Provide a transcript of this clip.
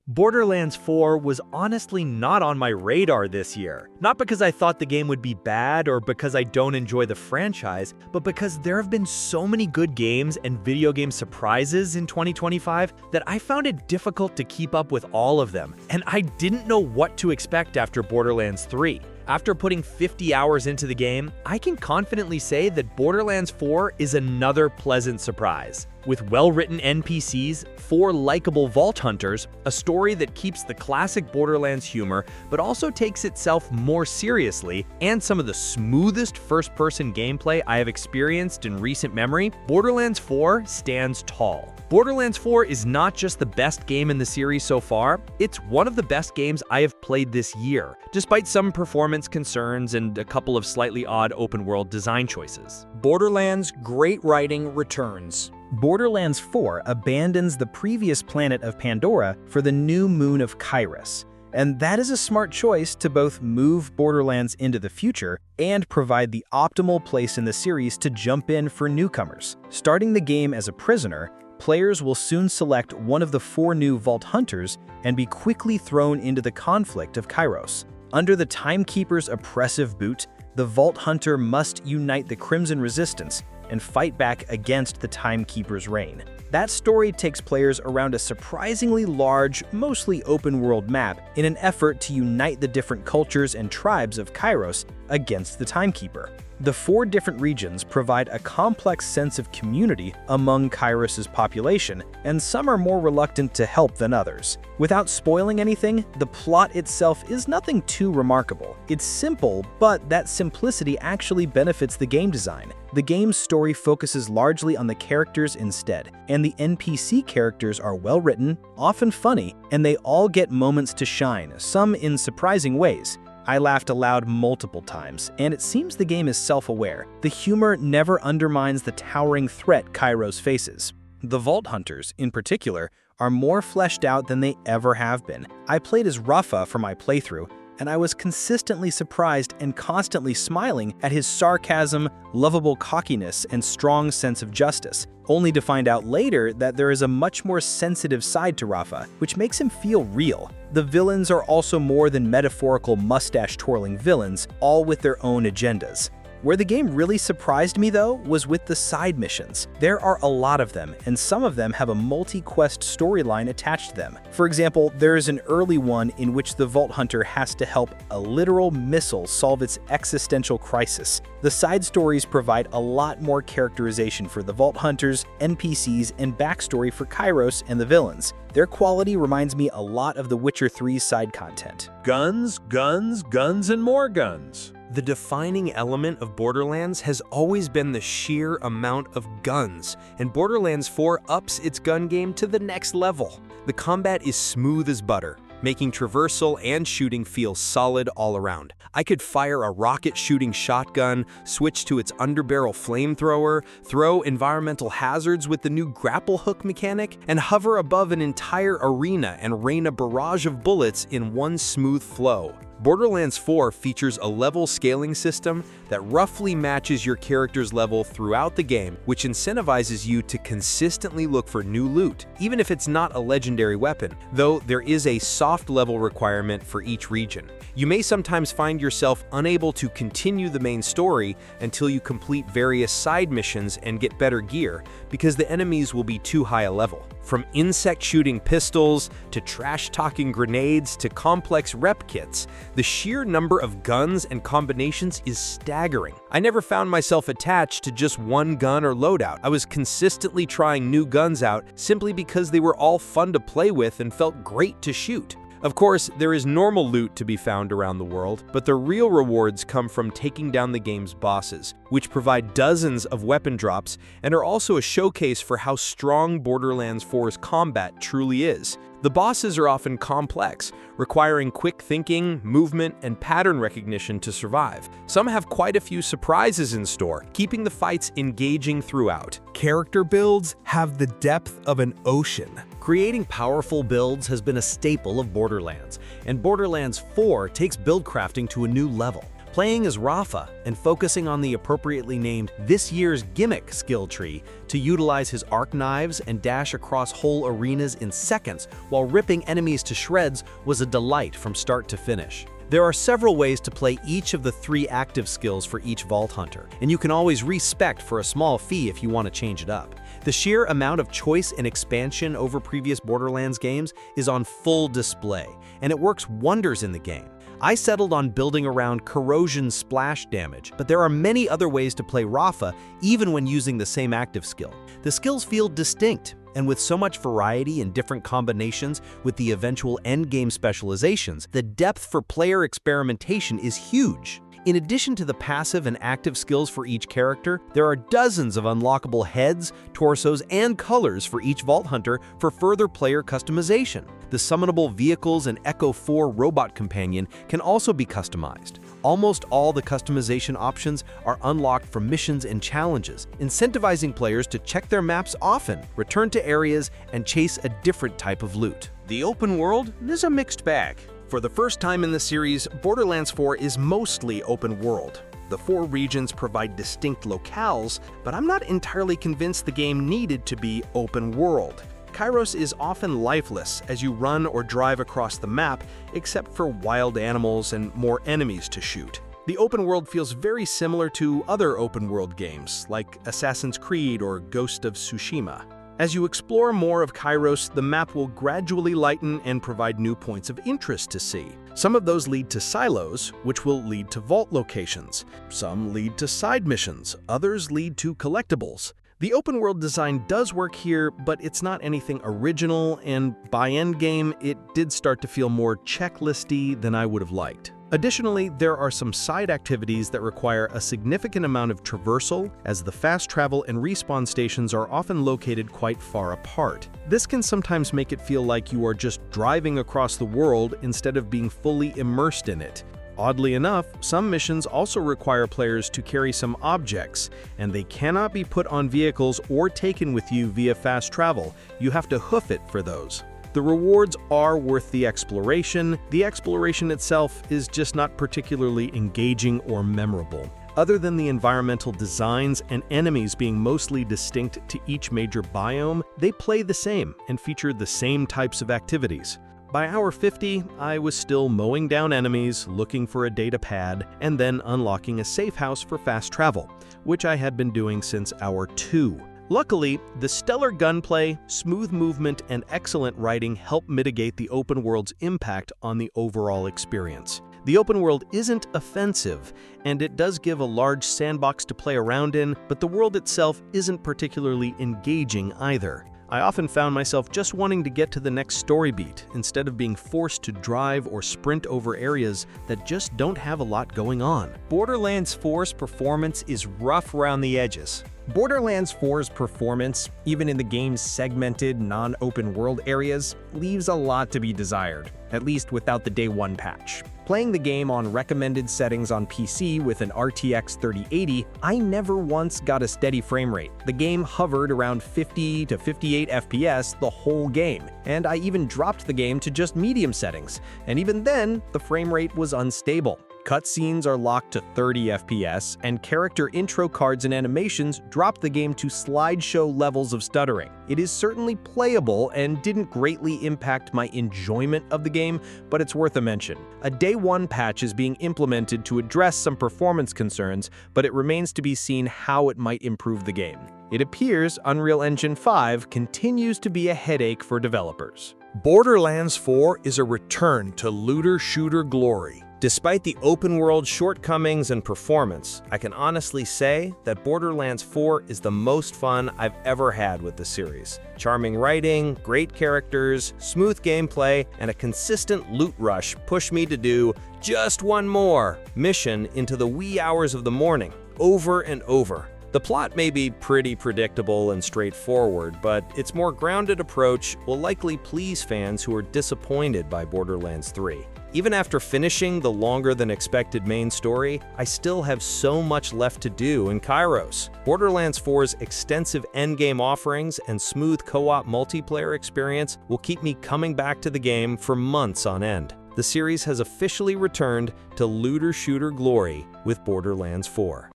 Borderlands 4 was honestly not on my radar this year. Not because I thought the game would be bad or because I don't enjoy the franchise, but because there have been so many good games and video game surprises in 2025 that I found it difficult to keep up with all of them, and I didn't know what to expect after Borderlands 3. After putting 50 hours into the game, I can confidently say that Borderlands 4 is another pleasant surprise. With well-written NPCs, 4 likable vault hunters, a story that keeps the classic Borderlands humor but also takes itself more seriously, and some of the smoothest first-person gameplay I have experienced in recent memory, Borderlands 4 stands tall. Borderlands 4 is not just the best game in the series so far, it's one of the best games I have played this year, despite some performance concerns and a couple of slightly odd open-world design choices. Borderlands' great writing returns. Borderlands 4 abandons the previous planet of Pandora for the new moon of Kairos. And that is a smart choice to both move Borderlands into the future and provide the optimal place in the series to jump in for newcomers. Starting the game as a prisoner, players will soon select one of the 4 new Vault Hunters and be quickly thrown into the conflict of Kairos. Under the Timekeeper's oppressive boot, the Vault Hunter must unite the Crimson Resistance and fight back against the Timekeeper's reign. That story takes players around a surprisingly large, mostly open-world map in an effort to unite the different cultures and tribes of Kairos against the Timekeeper. The 4 different regions provide a complex sense of community among Kairos' population, and some are more reluctant to help than others. Without spoiling anything, the plot itself is nothing too remarkable. It's simple, but that simplicity actually benefits the game design. The game's story focuses largely on the characters instead, and the NPC characters are well-written, often funny, and they all get moments to shine, some in surprising ways. I laughed aloud multiple times, and it seems the game is self-aware. The humor never undermines the towering threat Kairos faces. The Vault Hunters, in particular, are more fleshed out than they ever have been. I played as Rafa for my playthrough, and I was consistently surprised and constantly smiling at his sarcasm, lovable cockiness, and strong sense of justice, only to find out later that there is a much more sensitive side to Rafa, which makes him feel real. The villains are also more than metaphorical mustache-twirling villains, all with their own agendas. Where the game really surprised me, though, was with the side missions. There are a lot of them, and some of them have a multi-quest storyline attached to them. For example, there is an early one in which the Vault Hunter has to help a literal missile solve its existential crisis. The side stories provide a lot more characterization for the Vault Hunters, NPCs, and backstory for Kairos and the villains. Their quality reminds me a lot of The Witcher 3's side content. Guns, guns, guns, and more guns. The defining element of Borderlands has always been the sheer amount of guns, and Borderlands 4 ups its gun game to the next level. The combat is smooth as butter, making traversal and shooting feel solid all around. I could fire a rocket-shooting shotgun, switch to its underbarrel flamethrower, throw environmental hazards with the new grapple hook mechanic, and hover above an entire arena and rain a barrage of bullets in one smooth flow. Borderlands 4 features a level scaling system that roughly matches your character's level throughout the game, which incentivizes you to consistently look for new loot, even if it's not a legendary weapon, though there is a soft level requirement for each region. You may sometimes find yourself unable to continue the main story until you complete various side missions and get better gear, because the enemies will be too high a level. From insect-shooting pistols, to trash-talking grenades, to complex rep kits, the sheer number of guns and combinations is staggering. I never found myself attached to just one gun or loadout. I was consistently trying new guns out simply because they were all fun to play with and felt great to shoot. Of course, there is normal loot to be found around the world, but the real rewards come from taking down the game's bosses, which provide dozens of weapon drops and are also a showcase for how strong Borderlands 4's combat truly is. The bosses are often complex, requiring quick thinking, movement, and pattern recognition to survive. Some have quite a few surprises in store, keeping the fights engaging throughout. Character builds have the depth of an ocean. Creating powerful builds has been a staple of Borderlands, and Borderlands 4 takes build crafting to a new level. Playing as Rafa and focusing on the appropriately named This Year's Gimmick skill tree to utilize his arc knives and dash across whole arenas in seconds while ripping enemies to shreds was a delight from start to finish. There are several ways to play each of the 3 active skills for each Vault Hunter, and you can always respec for a small fee if you want to change it up. The sheer amount of choice and expansion over previous Borderlands games is on full display, and it works wonders in the game. I settled on building around corrosion splash damage, but there are many other ways to play Rafa even when using the same active skill. The skills feel distinct, and with so much variety and different combinations with the eventual endgame specializations, the depth for player experimentation is huge. In addition to the passive and active skills for each character, there are dozens of unlockable heads, torsos, and colors for each Vault Hunter for further player customization. The summonable vehicles and Echo 4 robot companion can also be customized. Almost all the customization options are unlocked from missions and challenges, incentivizing players to check their maps often, return to areas, and chase a different type of loot. The open world is a mixed bag. For the first time in the series, Borderlands 4 is mostly open world. The 4 regions provide distinct locales, but I'm not entirely convinced the game needed to be open world. Kairos is often lifeless as you run or drive across the map, except for wild animals and more enemies to shoot. The open world feels very similar to other open world games, like Assassin's Creed or Ghost of Tsushima. As you explore more of Kairos, the map will gradually lighten and provide new points of interest to see. Some of those lead to silos, which will lead to vault locations. Some lead to side missions, others lead to collectibles. The open world design does work here, but it's not anything original, and by endgame, it did start to feel more checklisty than I would have liked. Additionally, there are some side activities that require a significant amount of traversal, as the fast travel and respawn stations are often located quite far apart. This can sometimes make it feel like you are just driving across the world instead of being fully immersed in it. Oddly enough, some missions also require players to carry some objects, and they cannot be put on vehicles or taken with you via fast travel. You have to hoof it for those. The rewards are worth the exploration. The exploration itself is just not particularly engaging or memorable. Other than the environmental designs and enemies being mostly distinct to each major biome, they play the same and feature the same types of activities. By hour 50, I was still mowing down enemies, looking for a data pad, and then unlocking a safe house for fast travel, which I had been doing since hour 2. Luckily, the stellar gunplay, smooth movement, and excellent writing help mitigate the open world's impact on the overall experience. The open world isn't offensive, and it does give a large sandbox to play around in, but the world itself isn't particularly engaging either. I often found myself just wanting to get to the next story beat instead of being forced to drive or sprint over areas that just don't have a lot going on. Borderlands 4's performance is rough around the edges. Borderlands 4's performance, even in the game's segmented, non-open world areas, leaves a lot to be desired, at least without the Day 1 patch. Playing the game on recommended settings on PC with an RTX 3080, I never once got a steady frame rate. The game hovered around 50 to 58 FPS the whole game, and I even dropped the game to just medium settings, and even then, the frame rate was unstable. Cutscenes are locked to 30 FPS, and character intro cards and animations drop the game to slideshow levels of stuttering. It is certainly playable and didn't greatly impact my enjoyment of the game, but it's worth a mention. A Day 1 patch is being implemented to address some performance concerns, but it remains to be seen how it might improve the game. It appears Unreal Engine 5 continues to be a headache for developers. Borderlands 4 is a return to looter-shooter glory. Despite the open-world shortcomings and performance, I can honestly say that Borderlands 4 is the most fun I've ever had with the series. Charming writing, great characters, smooth gameplay, and a consistent loot rush push me to do just one more mission into the wee hours of the morning, over and over. The plot may be pretty predictable and straightforward, but its more grounded approach will likely please fans who are disappointed by Borderlands 3. Even after finishing the longer-than-expected main story, I still have so much left to do in Kairos. Borderlands 4's extensive endgame offerings and smooth co-op multiplayer experience will keep me coming back to the game for months on end. the series has officially returned to looter-shooter glory with Borderlands 4.